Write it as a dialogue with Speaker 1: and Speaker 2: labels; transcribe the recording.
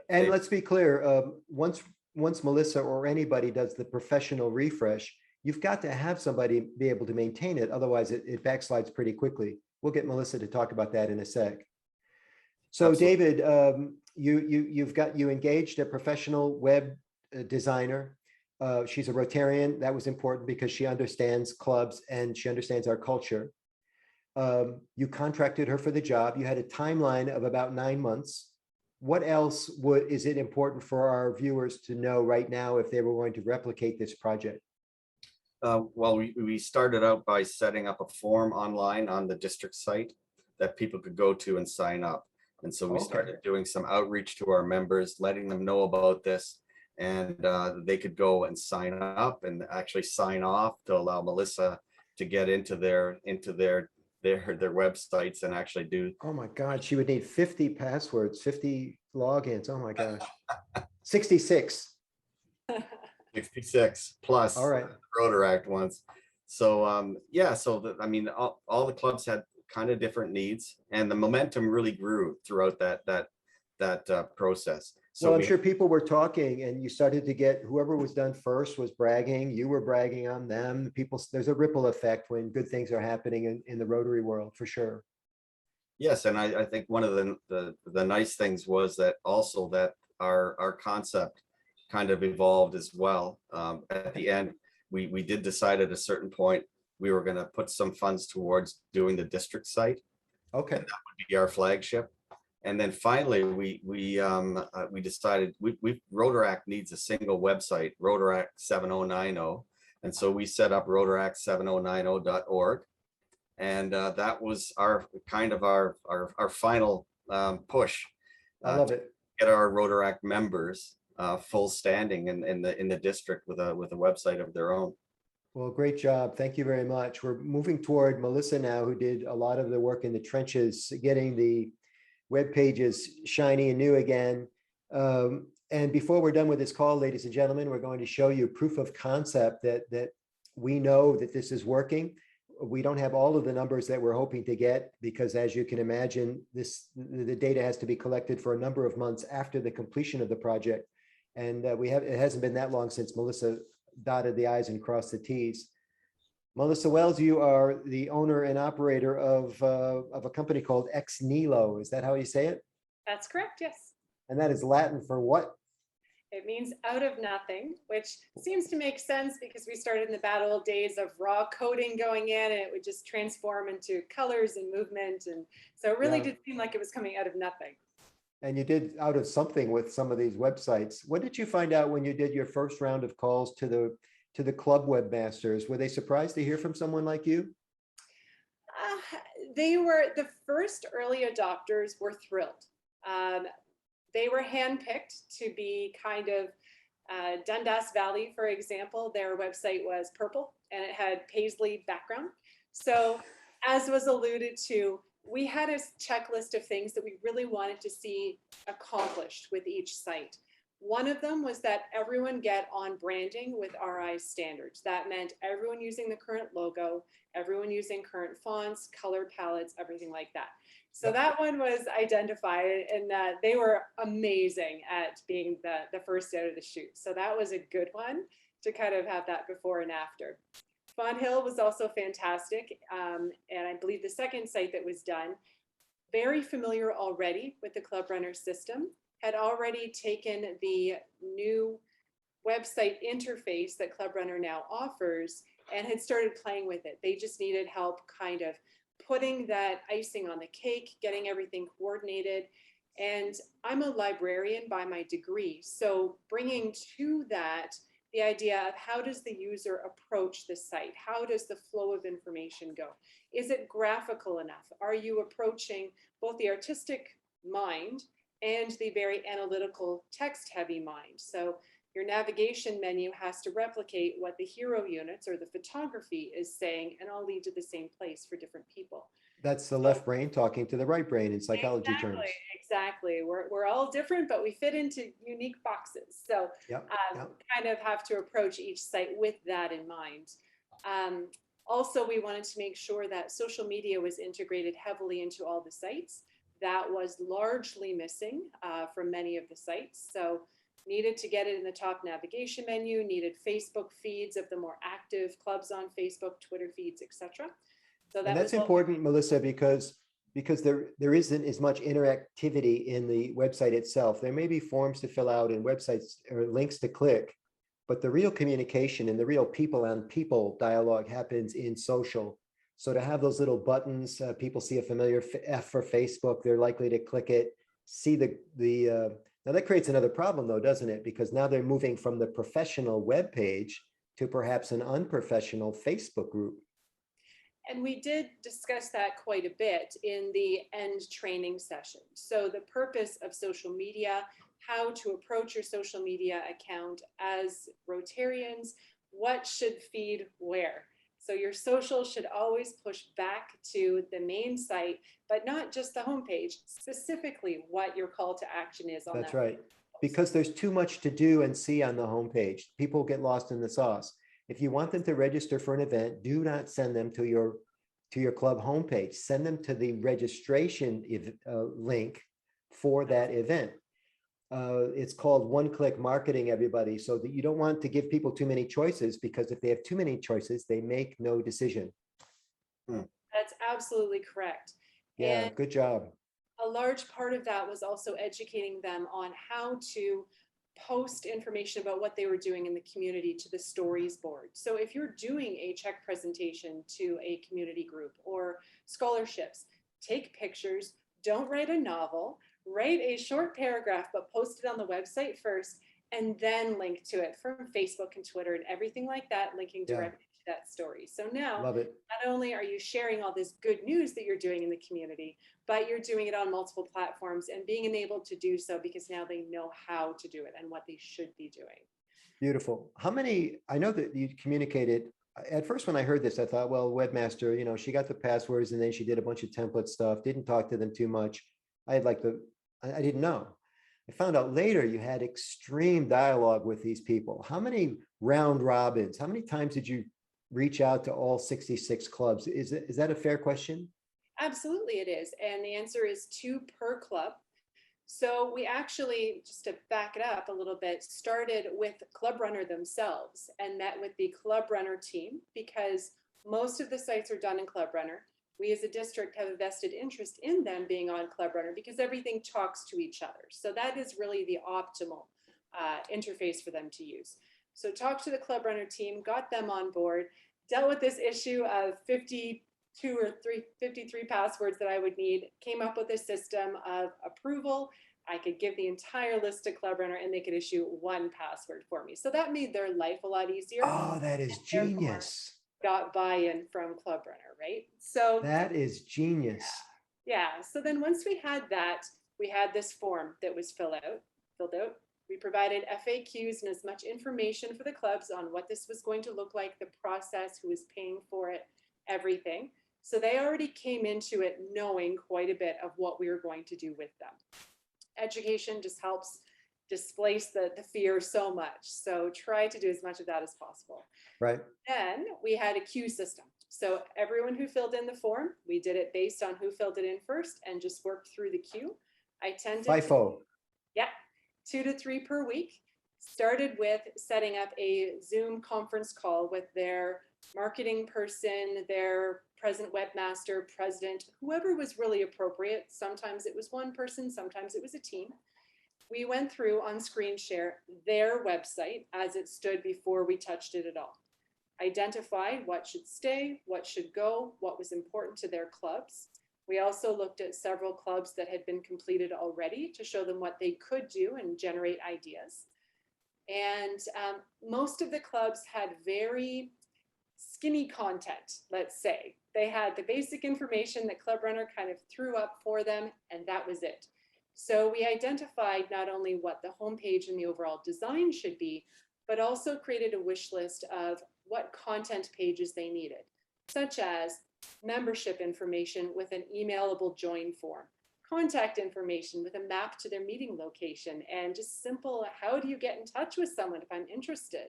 Speaker 1: And let's be clear, once Melissa or anybody does the professional refresh, you've got to have somebody be able to maintain it. Otherwise, it backslides pretty quickly. We'll get Melissa to talk about that in a sec. So
Speaker 2: Absolutely.
Speaker 1: David, you engaged a professional web designer. She's a Rotarian. That was important because she understands clubs and she understands our culture. You contracted her for the job. You had a timeline of about 9 months. What else is it important for our viewers to know right now if they were going to replicate this project?
Speaker 2: Well, we started out by setting up a form online on the district site that people could go to and sign up. And so we started doing some outreach to our members, letting them know about this, and they could go and sign up and actually sign off to allow Melissa to get into their websites and actually do.
Speaker 1: Oh my God, she would need 50 passwords, 50 logins. Oh my gosh. 66.
Speaker 2: 66 plus.
Speaker 1: All right.
Speaker 2: Rotaract ones. So yeah, so I mean, all the clubs had kind of different needs, and the momentum really grew throughout that process. So
Speaker 1: well, I'm sure people were talking, and you started to get whoever was done first was bragging. You were bragging on them. People, there's a ripple effect when good things are happening in the Rotary world, for sure.
Speaker 2: Yes, and I think one of the nice things was that also that our concept kind of evolved as well. At the end, we did decide at a certain point we were going to put some funds towards doing the district site.
Speaker 1: Okay.
Speaker 2: And that would be our flagship. And then finally, we decided Rotaract needs a single website, Rotaract 7090, and so we set up rotaract7090.org, and that was our kind of our final push.
Speaker 1: I love it.
Speaker 2: Get our Rotaract members full standing in the district with a website of their own.
Speaker 1: Well, great job. Thank you very much. We're moving toward Melissa now, who did a lot of the work in the trenches, getting the web pages shiny and new again. And before we're done with this call, ladies and gentlemen, we're going to show you proof of concept that we know that this is working. We don't have all of the numbers that we're hoping to get because, as you can imagine, the data has to be collected for a number of months after the completion of the project. And it hasn't been that long since Melissa dotted the I's and crossed the T's. Melissa Wells, you are the owner and operator of a company called Ex Nihilo. Is that how you say it?
Speaker 3: That's correct, yes.
Speaker 1: And that is Latin for what?
Speaker 3: It means out of nothing, which seems to make sense because we started in the bad old days of raw coding going in, and it would just transform into colors and movement. And so it really did seem like it was coming out of nothing.
Speaker 1: And you did out of something with some of these websites. What did you find out when you did your first round of calls to the club webmasters? Were they surprised to hear from someone like you?
Speaker 3: They were, the first early adopters were thrilled. They were handpicked to be kind of Dundas Valley, for example. Their website was purple and it had paisley background. So as was alluded to, we had a checklist of things that we really wanted to see accomplished with each site. One of them was that everyone get on branding with RI standards. That meant everyone using the current logo, everyone using current fonts, color palettes, everything like that. So that one was identified, and they were amazing at being the first out of the chute. So that was a good one to kind of have that before and after. Fawn Hill was also fantastic. And I believe the second site that was done, very familiar already with the Club Runner system, had already taken the new website interface that Club Runner now offers and had started playing with it. They just needed help kind of putting that icing on the cake, getting everything coordinated. And I'm a librarian by my degree. So bringing to that the idea of how does the user approach the site? How does the flow of information go? Is it graphical enough? Are you approaching both the artistic mind and the very analytical text-heavy mind? So your navigation menu has to replicate what the hero units or the photography is saying, and all lead to the same place for different people.
Speaker 1: That's the left brain talking to the right brain in psychology terms.
Speaker 3: Exactly. We're all different, but we fit into unique boxes. So kind of have to approach each site with that in mind. Also, we wanted to make sure that social media was integrated heavily into all the sites. That was largely missing from many of the sites. So needed to get it in the top navigation menu, needed Facebook feeds of the more active clubs on Facebook, Twitter feeds, etc. So
Speaker 1: And that's important, Melissa, because there isn't as much interactivity in the website itself. There may be forms to fill out and websites or links to click, but the real communication and the real people on people dialogue happens in social. So to have those little buttons, people see a familiar F for Facebook, they're likely to click it, see now that creates another problem though, doesn't it? Because now they're moving from the professional web page to perhaps an unprofessional Facebook group.
Speaker 3: And we did discuss that quite a bit in the end training session. So the purpose of social media, how to approach your social media account as Rotarians, what should feed where. So your social should always push back to the main site, but not just the homepage, specifically what your call to action is on that.
Speaker 1: That's right. Because there's too much to do and see on the homepage. People get lost in the sauce. If you want them to register for an event, do not send them to your club homepage. Send them to the registration link for that event. It's called one-click marketing, everybody, so that you don't want to give people too many choices, because if they have too many choices, they make no decision.
Speaker 3: That's absolutely correct.
Speaker 1: Yeah,
Speaker 3: and
Speaker 1: good job.
Speaker 3: a large part of that was also educating them on how to post information about what they were doing in the community to the stories board. So if you're doing a check presentation to a community group or scholarships, take pictures, don't write a novel, write a short paragraph, but post it on the website first, and then link to it from Facebook and Twitter and everything like that, linking directly to that story. So now,
Speaker 1: Love it.
Speaker 3: not only are you sharing all this good news that you're doing in the community, but you're doing it on multiple platforms and being enabled to do so because now they know how to do it and what they should be doing.
Speaker 1: Beautiful. How many, I know that you communicated, at first when I heard this, I thought, well, webmaster, she got the passwords and then she did a bunch of template stuff, didn't talk to them too much. I didn't know. I found out later you had extreme dialogue with these people. How many round robins? How many times did you reach out to all 66 clubs? Is that a fair question?
Speaker 3: Absolutely it is. And the answer is 2 per club. So we actually, just to back it up a little bit, started with Club Runner themselves and met with the Club Runner team, because most of the sites are done in Club Runner. We as a district have a vested interest in them being on Club Runner because everything talks to each other. So that is really the optimal interface for them to use. So talked to the Club Runner team, got them on board, dealt with this issue of 53 passwords that I would need, came up with a system of approval. I could give the entire list to Club Runner and they could issue 1 password for me. So that made their life a lot easier.
Speaker 1: Oh, that is genius.
Speaker 3: Got buy-in from Club Runner, right? So
Speaker 1: that is genius.
Speaker 3: Yeah. So then once we had that, we had this form that was filled out. We provided FAQs and as much information for the clubs on what this was going to look like, the process, who was paying for it, everything. So they already came into it knowing quite a bit of what we were going to do with them. Education just helps displace the fear so much. So try to do as much of that as possible.
Speaker 1: Right.
Speaker 3: Then we had a queue system. So everyone who filled in the form, we did it based on who filled it in first and just worked through the queue. I tended
Speaker 1: FIFO.
Speaker 3: 2 to 3 per week. Started with setting up a Zoom conference call with their marketing person, their president, webmaster, president, whoever was really appropriate. Sometimes it was one person, sometimes it was a team. We went through on screen share their website as it stood before we touched it at all. Identified what should stay, what should go, what was important to their clubs. We also looked at several clubs that had been completed already to show them what they could do and generate ideas. And most of the clubs had very skinny content, let's say. They had the basic information that Club Runner kind of threw up for them, and that was it. So we identified not only what the homepage and the overall design should be, but also created a wish list of what content pages they needed, such as membership information with an emailable join form, contact information with a map to their meeting location, and just simple, how do you get in touch with someone if I'm interested?